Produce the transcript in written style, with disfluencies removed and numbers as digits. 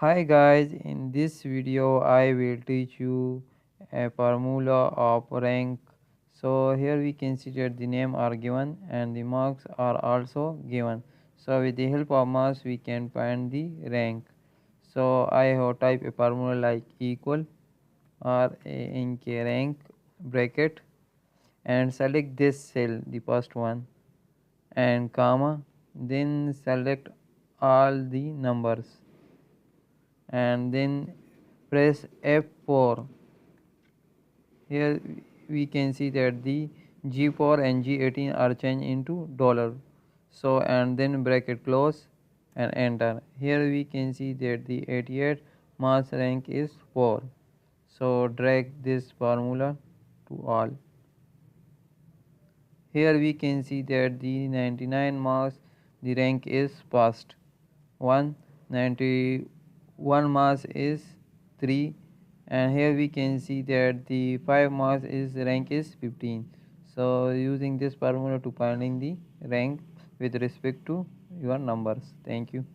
Hi guys, in this video I will teach you a formula of rank. So here we can see that the name are given and the marks are also given. So with the help of marks we can find the rank. So I have typed a formula like equal or in rank bracket and select this cell, the first one, and comma, then select all the numbers and then press F4. Here we can see that the G4 and G18 are changed into dollar. So and then bracket close and enter. Here we can see that the 88 mass rank is 4. So drag this formula to all. Here we can see that the 99 marks the rank is passed. 191 marks is 3, and here we can see that the 5 marks is rank is 15. So using this formula to finding the rank with respect to your numbers. Thank you.